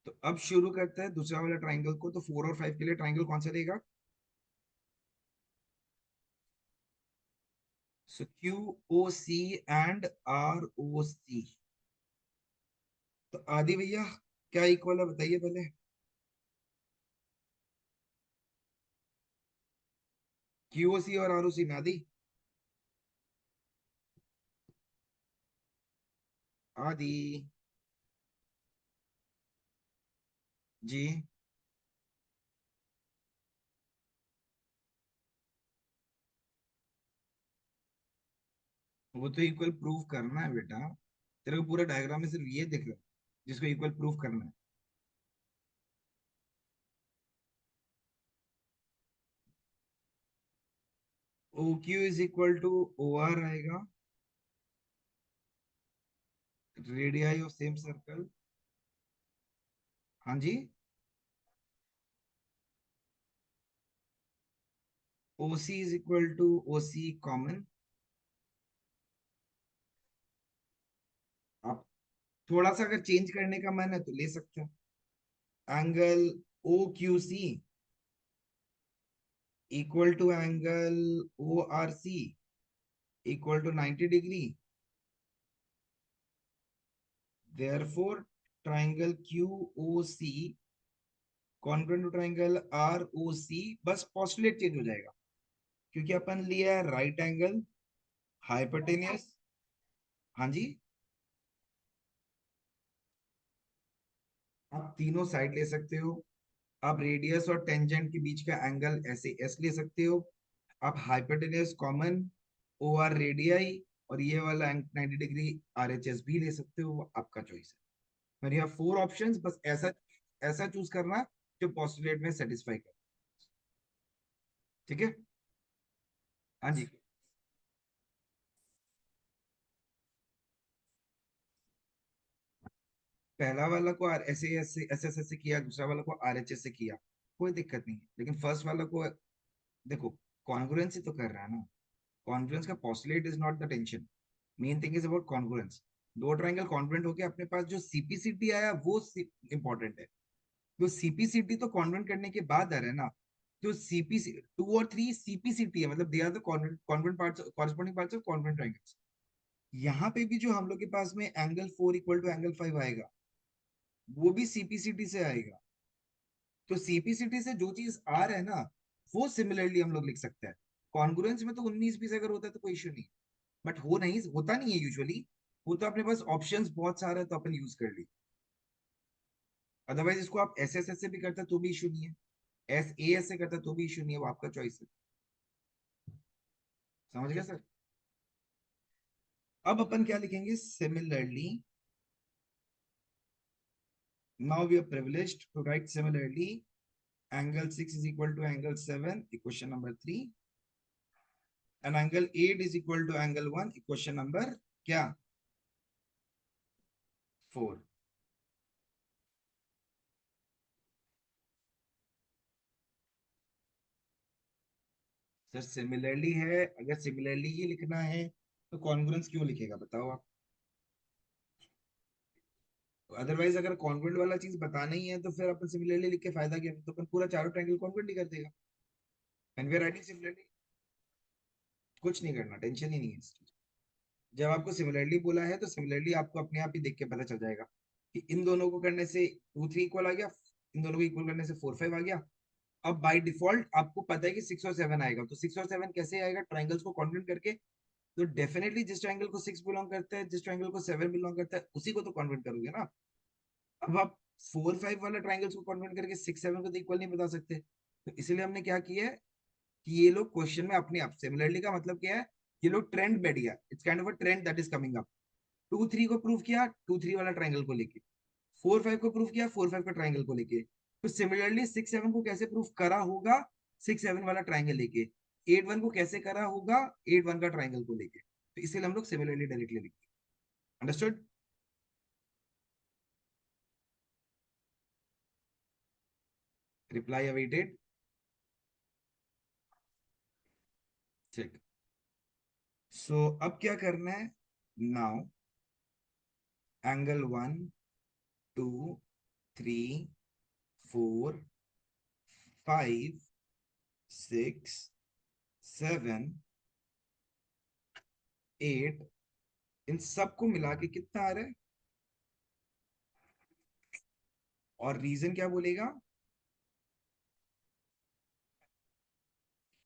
तो अब शुरू करते हैं दूसरा वाला ट्राइंगल को। तो 4 और 5 के लिए ट्राइंगल कौन सा रहेगा? सो QOC एंड ROC। तो आदि भैया, क्या इक्वल है बताइए पहले। QOC और ROC में आदि। आदि जी। वो तो इक्वल प्रूव करना है बेटा। तेरे को पूरा डायग्राम में सिर्फ ये दिख रहा है जिसको इक्वल प्रूव करना है। OQ is equal to OR आएगा, रेडियाई ऑफ सेम सर्कल। हाँ जी। OC is equal to OC common. आप थोड़ा सा अगर चेंज करने का मन है तो ले सकते हैं। Angle OQC equal to angle ORC equal to 90 degree. Therefore triangle QOC congruent to triangle ROC। बस पोस्टुलेट चेंज हो जाएगा, क्योंकि अपन लिया है राइट एंगल हाइपोटेनियस। हाँ जी। आप तीनों साइड ले सकते हो। आप रेडियस और टेंजेंट के बीच का एंगल ऐसे एस ले सकते हो। आप hypotenuse common, O R radii, और ये वाला 90 डिग्री RHS भी ले सकते हो, वो आपका चॉइस है। और यहाँ 4 ऑप्शंस, बस ऐसा ऐसा चूज करना जो पोस्टुलेट में सेटिस्फाई कर। ठीक है। हाँ जी। पहला वाला को ऐसे ऐसे ऐसे ऐसे ऐसे किया, दूसरा वाला को RHS से किया, कोई दिक्कत नहीं है, लेकिन फर्स्ट वाला को देखो, कॉन्ग्रुएंस ही तो कर रहा है ना। कॉन्ग्रुएंस का postulate is not the tension, main thing is about congruence. दो ट्रायंगल कॉन्ग्रुएंट होके अपने पास जो CPCT आया वो इंपॉर्टेंट है। तो CPCT तो कॉन्ग्रुएंट करने के बाद आ रहा है ना। जो CPC 2 और 3 CPCT है, मतलब they are the congruent parts, corresponding parts of congruent triangles. यहाँ पे भी जो हम लोग के पास में एंगल 4 इक्वल टू एंगल 5 आएगा, वो भी CPCT से आएगा। तो CPCT से जो चीज आ रहा है ना, वो सिमिलरली हम लोग लिख सकते हैं। कॉन्ग्रुएंस में तो 19 20 अगर होता है तो कोई इश्यू नहीं, बट हो नहीं होता नहीं है यूजुअली। वो तो अपने पास ऑप्शंस बहुत सारे हैं तो अपन यूज कर ली। अदरवाइज इसको आप SSS से भी करते तो भी इशू नहीं है, SAS से करता तो भी इशू नहीं है, वो आपका चॉइस है। समझ गया सर। अब अपन क्या लिखेंगे? Similarly, now we are privileged to write similarly angle 6 is equal to angle 7, equation number 3। And angle 8 is equal to angle 1, equation number क्या? 4। सर सिमिलरली है, अगर सिमिलरली ही लिखना है तो कॉन्ग्रुएंस क्यों लिखेगा बताओ आप? अदरवाइज अगर कॉन्ग्रुएंट वाला चीज बताना ही है तो फिर अपन सिमिलरली लिख के फायदा क्या? तो अपन पूरा चारों ट्रायंगल कॉन्ग्रुएंट ही कर देगा। And we are writing similarly. कुछ नहीं करना, टेंशन ही नहीं है इसकी। जब आपको सिमिलरली बोला है तो सिमिलरली आपको अपने आप ही देख के पता चल जाएगा कि इन दोनों को करने से 2 3 इक्वल आ गया, इन दोनों को इक्वल करने से 4 5 आ गया। अब बाय डिफॉल्ट आपको पता है कि 6 और 7 आएगा, तो 6 और 7 कैसे आएगा? ट्राइंगल्स को कॉन्ग्रुएंट करके। तो डेफिनेटली जिस ट्राइंगल को 6 बिलोंग करता है, जिस ट्राइंगल को 7 बिलोंग करता है, उसी को तो कॉन्वर्ट करोगे ना। अब आप 4 5 वाला ट्राइंगल्स को कॉन्वर्ट करके 6 7 को तो इक्वल नहीं बता सकते, तो इसीलिए हमने क्या किया है कि ये लोग क्वेश्चन में अपने आप सिमिलरली का मतलब क्या है, ये लोग ट्रेंड बैठ गया, it's kind of a trend that is coming up. 2 3 को प्रूव किया 2 3 वाला ट्राइंगल को लेके, 4 5 को प्रूव किया 4 5 का ट्राइंगल को लेके, तो सिमिलरली 6 7 को कैसे प्रूव करा होगा? 6 7 वाला ट्राइंगल लेके। 8 1 को कैसे करा होगा? 8 1 का ट्राइंगल को लेके। तो इसीलिए हम लोग सिमिलरली डायरेक्टली लिखते हैं। अंडरस्टूड? Reply awaited. ठीक। सो अब क्या करना है? नाउ एंगल 1 2 3 4 5 6 7 8, इन सबको मिला के कितना आ रहा है? और रीजन क्या बोलेगा?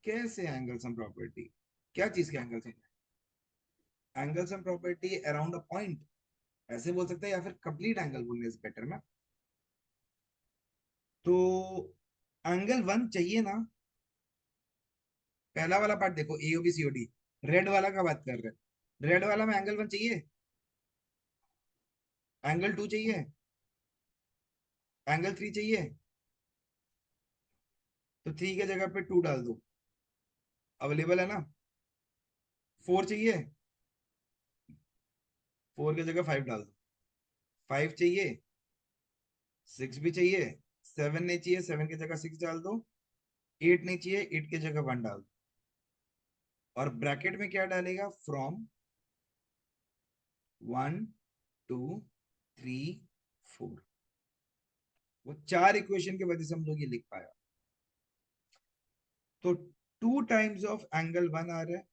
कैसे एंगल सम प्रॉपर्टी? क्या चीज के angle sum? Angle sum property around a point, ऐसे बोल सकते हैं, या फिर कंप्लीट एंगल बोलने से बेटर ना। तो एंगल 1 चाहिए ना? पहला वाला पार्ट देखो, AOB COD। रेड वाला का बात कर रहे हैं, रेड वाला में एंगल 1 चाहिए, एंगल 2 चाहिए, एंगल 3 चाहिए। तो 3 के जगह पे 2 डाल दो, अवेलेबल है ना। 4 चाहिए, 4 की जगह 5 डाल दो। 5 चाहिए, 6 भी चाहिए। 7 नहीं चाहिए, 7 की जगह 6 डाल दो। 8 नहीं चाहिए, 8 की जगह 1 डाल दो। और ब्रैकेट में क्या डालेगा? फ्रॉम 1 2 3 4। वो 4 इक्वेशन की वजह से हम लोग ये लिख पाया। तो 2 टाइम्स ऑफ एंगल 1 आ रहा है,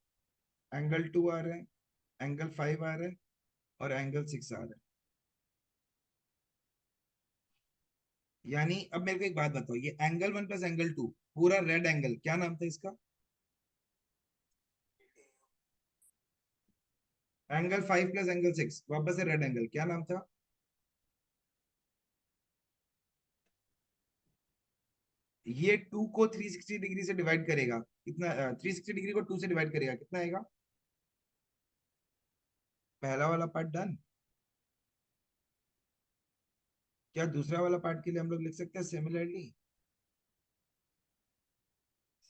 एंगल 2 आ रहा है, एंगल 5 आ रहा है, और एंगल 6 आ रहा है। यानी अब मेरे को एक बात बताओ, ये एंगल 1 प्लस एंगल 2, पूरा रेड एंगल, क्या नाम था इसका? एंगल 5 प्लस एंगल 6 वापस से रेड एंगल, क्या नाम था? ये 2 को 360 डिग्री से डिवाइड करेगा, कितना? 360 डिग्री को 2 से डिवाइड करेगा, कितना आएगा? पहला वाला पार्ट डन। क्या दूसरा वाला पार्ट के लिए हम लोग लिख सकते हैं similarly?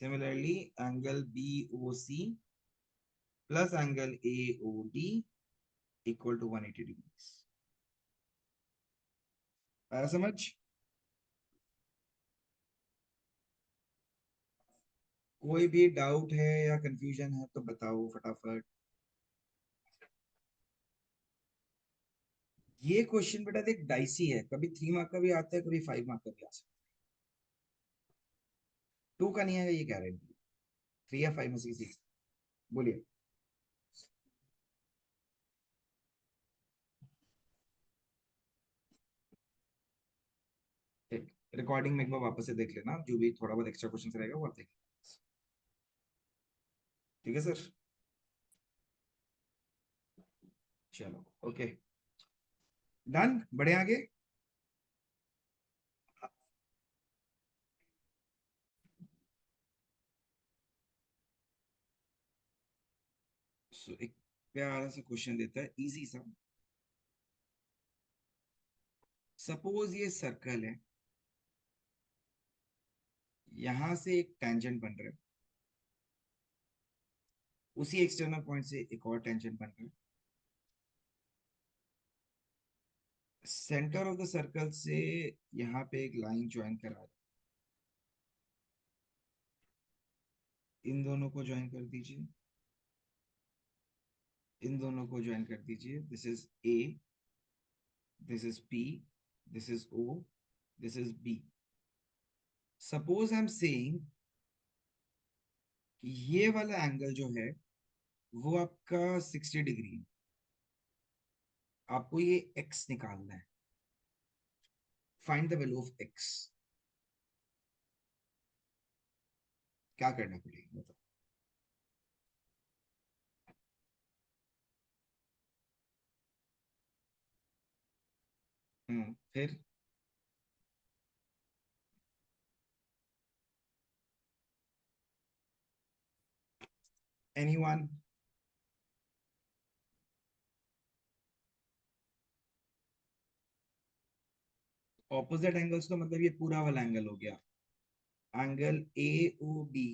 Similarly angle BOC plus angle AOD equal to 180 degree. आया समझ? कोई भी डाउट है या कंफ्यूजन है तो बताओ फटाफट। ये क्वेश्चन बेटा देख डाइसी है, कभी 3 मार्क का भी आता है, कभी 5 मार्क का भी आ सकता है। 2 का नहीं आएगा ये गारंटी, 3 या 5 में से किसी। बोलिए। ठीक, रिकॉर्डिंग में एक बार वापस से देख लेना, जो भी थोड़ा बहुत एक्स्ट्रा क्वेश्चन रहेगा वो आप देख लेना। ठीक है सर। चलो ओके, डन, बढ़े आगे। एक प्यारा सा क्वेश्चन देता है, इजी सा। सपोज ये सर्कल है, यहां से एक टेंजेंट बन रहा है, उसी एक्सटर्नल पॉइंट से एक और टेंजेंट बन रहा है। सेंटर ऑफ द सर्कल से यहाँ पे एक लाइन ज्वाइन करा रहा है। इन दोनों को ज्वाइन कर दीजिए, इन दोनों को ज्वाइन कर दीजिए। This is A, this is P, this is O, this is B. Suppose I am saying कि ये वाला एंगल जो है वो आपका 60 डिग्री है। आपको ये x निकालना है। Find the value of x। क्या करना पड़ेगा बताओ। फिर एनीवन। ऑपोजिट एंगल्स तो मतलब ये पूरा वाला एंगल हो गया। Angle A O B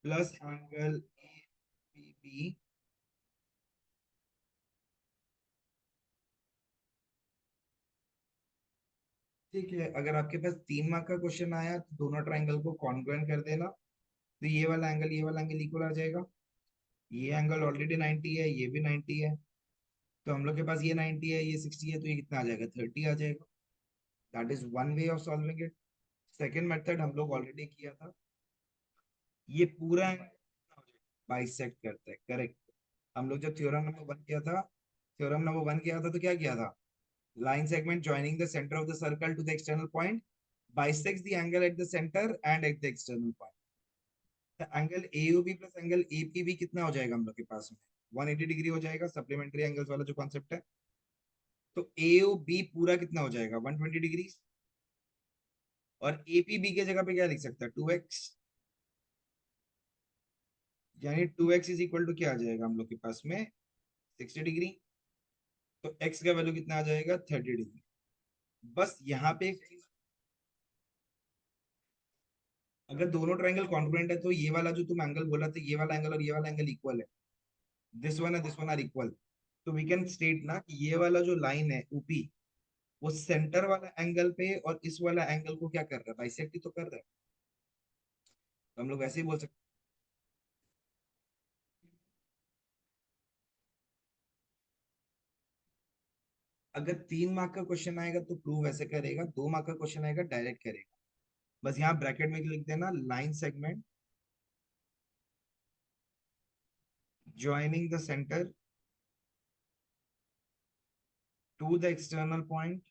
plus angle A B B. ठीक है, अगर आपके पास 3 मार्क का क्वेश्चन आया तो दोनों ट्राइंगल को कॉन्ग्रुएंट कर देना, तो ये वाला एंगल इक्वल आ जाएगा। ये एंगल ऑलरेडी 90 है, ये भी 90 है, तो हम लोग के पास ये 90 है, ये 60 है, तो ये कितना आ जाएगा, 30 आ जाएगा। That is one way of solving it. Second method हम लोग ऑलरेडी किया था। ये पूरा बाइसेक्ट करता है, करेक्ट। हम लोग जब थ्योरम नंबर 1 किया था तो क्या किया था? Line segment joining the centre of the circle to the external point bisects the angle at the center and at the external point. तो angle AOB plus angle APB कितना हो जाएगा हम लोग के पास में? 180 डिग्री हो जाएगा, सप्लीमेंट्री एंगल्स वाला जो कॉन्सेप्ट है। तो AOB पूरा कितना हो जाएगा? 120 डिग्री। और APB के जगह पे क्या लिख सकता है? 2x। यानी 2x इज इक्वल टू क्या आ जाएगा हम लोग के पास में? 60 डिग्री। तो x का वैल्यू कितना आ जाएगा? 30 डिग्री। बस यहाँ पे एक चीज, अगर दोनों ट्रायंगल कॉन्ग्रुएंट है तो ये वाला जो तुम एंगल बोला था, ये वाला एंगल और ये वाला एंगल इक्वल है। दिस वन है, दिस वन आर इक्वल। तो वी कैन स्टेट ना कि ये वाला जो लाइन है ऊपी, वो सेंटर वाला एंगल पे और इस वाला एंगल को क्या कर रहा है? बाइसेक्ट ही तो कर रहा है। तो हम लोग ऐसे ही बोल सकते हैं। अगर 3 मार्क का क्वेश्चन आएगा तो प्रूव ऐसे करेगा, 2 मार्क का क्वेश्चन आएगा डायरेक्ट करेगा। बस यहाँ ब्रैकेट में लिख देना, line segment joining the centre to the external point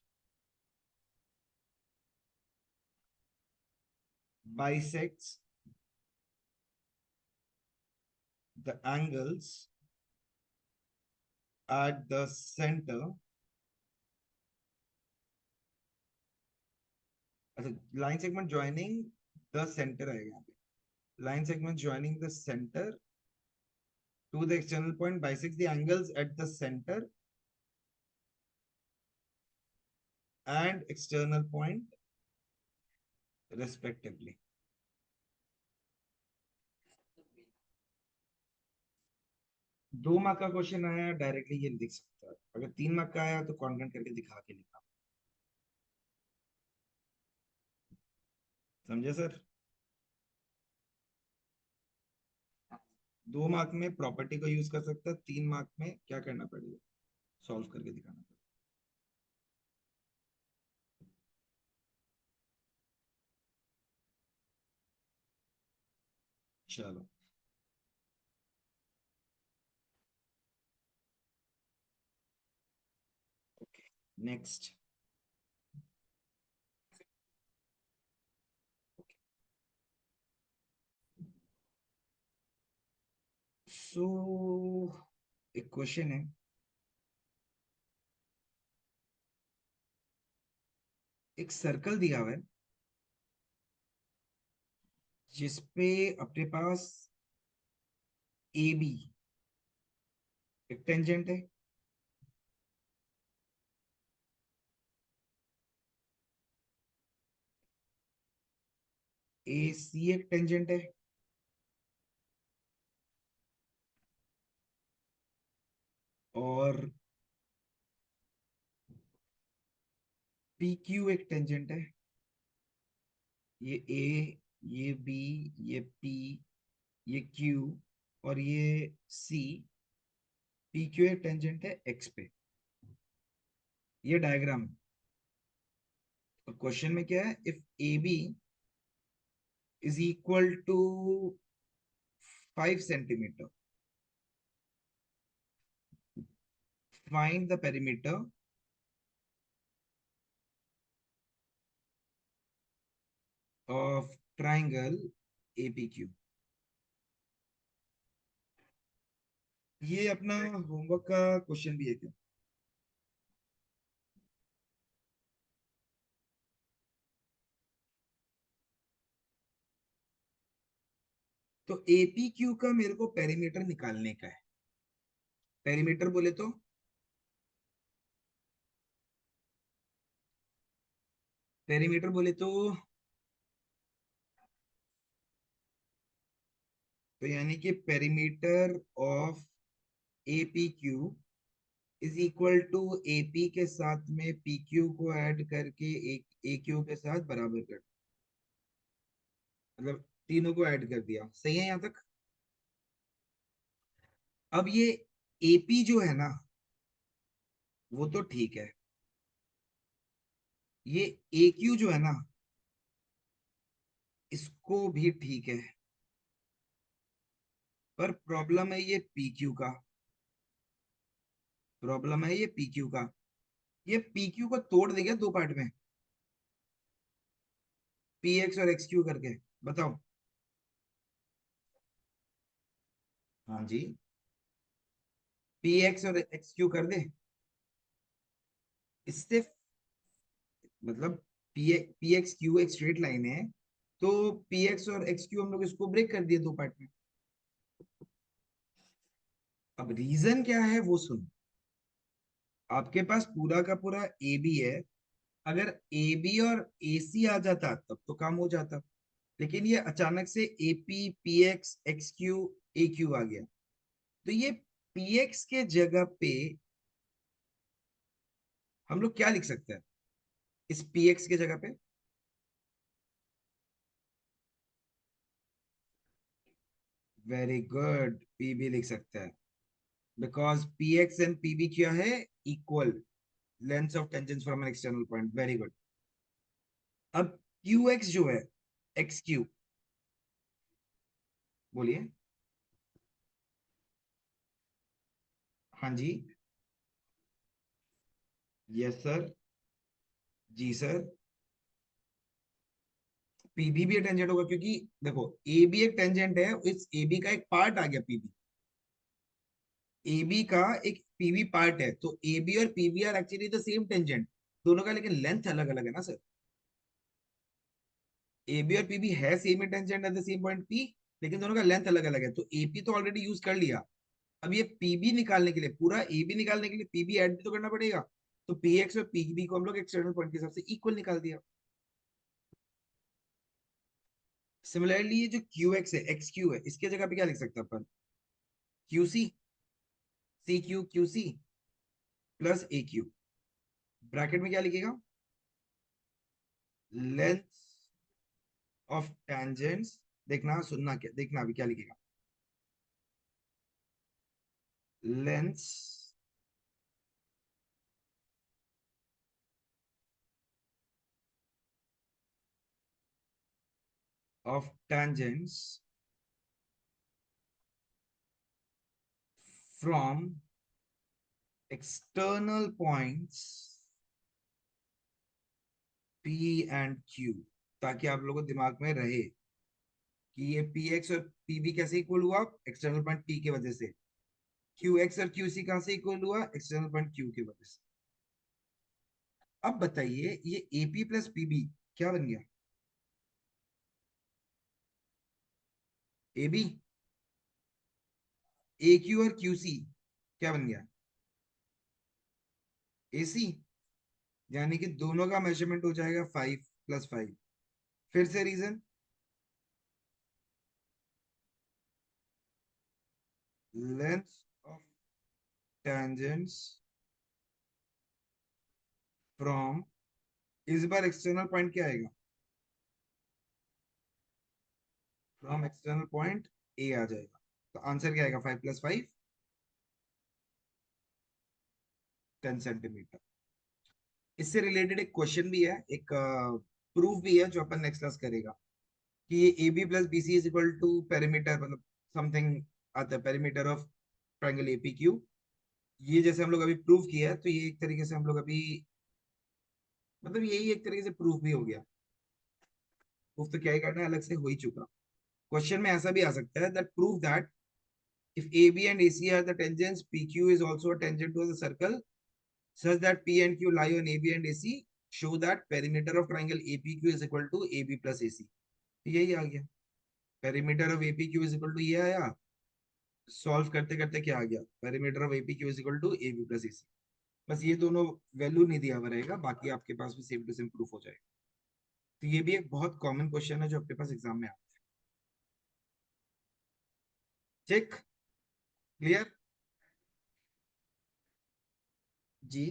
bisects the angles at the center। अच्छा, line segment joining the centre आएगा यहाँ पे। Line segment joining the centre to the external point bisects the angles at the center and external point respectively। 2 mark का question आया directly ये लिख सकता है, अगर 3 मार्क का आया तो कॉन्वेंट करके दिखा के लिखा। समझे सर? 2 मार्क में प्रॉपर्टी को यूज कर सकता है, 3 मार्क में क्या करना पड़ेगा? सॉल्व करके दिखाना पड़ेगा। चलो, ओके, नेक्स्ट। सो एक क्वेश्चन है, एक सर्कल दिया हुआ है जिसपे अपने पास ए बी एक टेंजेंट है, ए सी एक टेंजेंट है, और पी क्यू एक टेंजेंट है। ये ए, ये बी, ये पी, ये क्यू और ये सी। पी क्यू एक टेंजेंट है एक्स पे। ये डायग्राम है। और क्वेश्चन में क्या है, if A B is equal to 5 centimetre, find the perimeter of triangle APQ. ये अपना होमवर्क का क्वेश्चन भी है क्या? तो एपीक्यू का मेरे को पेरीमीटर निकालने का है। पेरीमीटर बोले तो यानी कि perimeter of APQ is equal to AP के साथ में पीक्यू को ऐड करके एक एक्यू के साथ बराबर कर, मतलब तीनों को ऐड कर दिया। सही है यहां तक? अब ये एपी जो है ना, वो तो ठीक है। ये एक्यू जो है ना, इसको भी ठीक है। पर प्रॉब्लम है ये पीक्यू का। प्रॉब्लम है ये पीक्यू का। ये पीक्यू को तोड़ देगा दो पार्ट में, पी एक्स और एक्स क्यू करके। बताओ। हाँ जी। पी एक्स और एक्स क्यू कर दे। इससे मतलब पी एक्स क्यू एक स्ट्रेट लाइन है, तो पी एक्स और एक्स क्यू हम लोग इसको ब्रेक कर दिए दो पार्ट में। अब रीजन क्या है वो सुन। आपके पास पूरा का पूरा ए बी है। अगर ए बी और ए सी आ जाता तब तो काम हो जाता। लेकिन ये अचानक से A P, P X, X Q, A Q आ गया। तो ये पी एक्स के जगह पे हम लोग क्या लिख सकते हैं इस पी एक्स के जगह पे? वेरी गुड, पी बी लिख सकते हैं। Because P X and P B क्या है? Equal length of tangents from an external point. Very good. अब क्यू एक्स जो है, एक्स क्यू, बोलिए। हाँ जी। Yes sir. जी सर। पीबी भी टेंजेंट होगा क्योंकि देखो, ए बी एक टेंजेंट है, इस ए बी का एक पार्ट आ गया पीबी। ए बी का एक पीबी पार्ट है, तो ए बी और PB are actually the same tangent दोनों का, लेकिन लेंथ अलग अलग है ना सर। ए बी और पीबी है same tangent at the same point P, लेकिन दोनों का लेंथ अलग अलग है। तो एपी तो ऑलरेडी यूज कर लिया। अब ये पीबी निकालने के लिए, पूरा एबी निकालने के लिए पीबी ऐड भी तो करना पड़ेगा। तो पी एक्स और पीबी को हम लोग एक्सटर्नल पॉइंट के हिसाब से इक्वल निकाल दिया। सिमिलरली ये जो क्यू एक्स है, एक्स क्यू है, इसके जगह पे क्या लिख सकते हैं अपन? Q C, C Q, Q C plus A Q. Bracket में क्या लिखेगा? Length of tangents. देखना, सुनना, क्या देखना अभी क्या लिखेगा? Length of tangents from external points P and Q, ताकि आप लोगों को दिमाग में रहे कि ये पी एक्स और पी बी कैसे इक्वल हुआ? एक्सटर्नल पॉइंट P की वजह से। क्यू एक्स और क्यू सी कहां से इक्वल हुआ? एक्सटर्नल पॉइंट Q की वजह से। अब बताइए ये A P plus P B क्या बन गया? A B. ए क्यू और क्यू सी क्या बन गया? ए सी। यानी कि दोनों का मेजरमेंट हो जाएगा 5 + 5। फिर से रीजन, लेंथ टेंजेंट्स फ्रॉम, इस बार एक्सटर्नल पॉइंट क्या आएगा? फ्रॉम एक्सटर्नल पॉइंट ए आ जाएगा। तो आंसर क्या आएगा? 5 + 5, 10 सेंटीमीटर। इससे रिलेटेड एक क्वेश्चन भी है, एक प्रूफ भी है जो अपन नेक्स्ट क्लास करेगा, कि ये A B plus B C is equal to perimeter, मतलब समथिंग आता है perimeter of triangle AP Q. ये जैसे हम लोग अभी प्रूव किया है, तो ये एक तरीके से हम लोग अभी, मतलब यही एक तरीके से प्रूफ भी हो गया। प्रूफ तो क्या ही करना है, अलग से हो ही चुका। क्वेश्चन में ऐसा भी आ सकता है that prove that if AB and AC are the tangents, PQ is also a tangent to the circle such that P and Q lie on AB and AC, show that perimeter of triangle APQ is equal to AB plus AC। यही आ गया, perimeter of APQ is equal to, ये आया। Solve करते करते क्या आ गया? Perimeter of APQ is equal to AB plus AC। बस ये दोनों वैल्यू नहीं दिया हुआ रहेगा, बाकी आपके पास भी सेम टू सेम प्रूफ हो जाएगा। तो ये भी एक बहुत कॉमन क्वेश्चन है जो आपके पास एग्जाम में आता है। Check, clear? जी,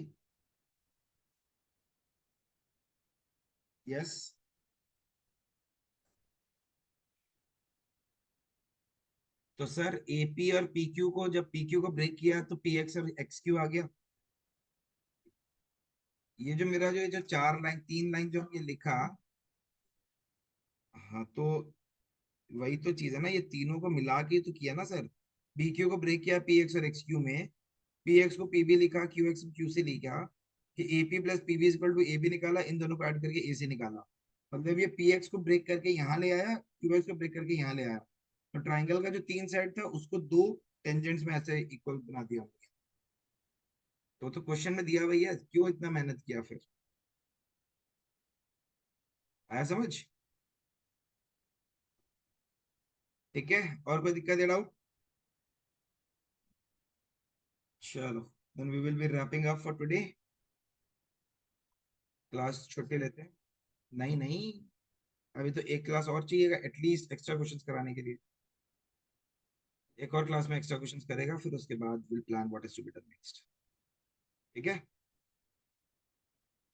यस। तो सर एपी और पीक्यू को, जब पीक्यू को ब्रेक किया तो पीएक्स और एक्सक्यू आ गया। ये जो मेरा जो ये जो 4 लाइन 3 लाइन जो ये लिखा, हाँ तो वही तो चीज है ना, ये तीनों को मिला के तो किया ना सर। बीक्यू को ब्रेक किया पीएक्स और एक्सक्यू में, पीएक्स को पीबी लिखा, क्यू एक्स क्यू सी लिखा, कि AP plus PB equal to AB निकाला, इन दोनों को ऐड करके एसी निकाला। मतलब ये पीएक्स को ब्रेक करके यहाँ ले आया, क्यूएक्स को ब्रेक करके यहाँ ले आया। तो ट्राइंगल का जो 3 साइड था उसको 2 टेंजेंट्स में ऐसे इक्वल बना दिया। तो क्वेश्चन में दिया भैया, क्यों इतना मेहनत किया फिर? आया समझ? ठीक है, और कोई दिक्कत या डाउट? चलो, then we will be wrapping up for today. Class छुट्टी लेते हैं। नहीं नहीं, अभी तो एक क्लास और चाहिएगा एटलीस्ट एक्स्ट्रा क्वेश्चंस कराने के लिए। एक और क्लास में एक्स्ट्रा क्वेश्चंस करेगा, फिर उसके बाद will plan what is to be done next. ठीक है,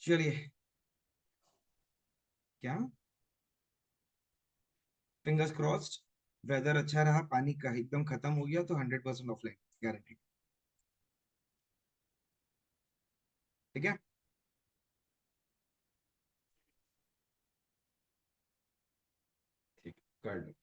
चलिए। क्या? Fingers crossed. वेदर अच्छा रहा, पानी का एकदम खत्म हो गया तो 100% ऑफलाइन गारंटी। ठीक है, ठीक, कर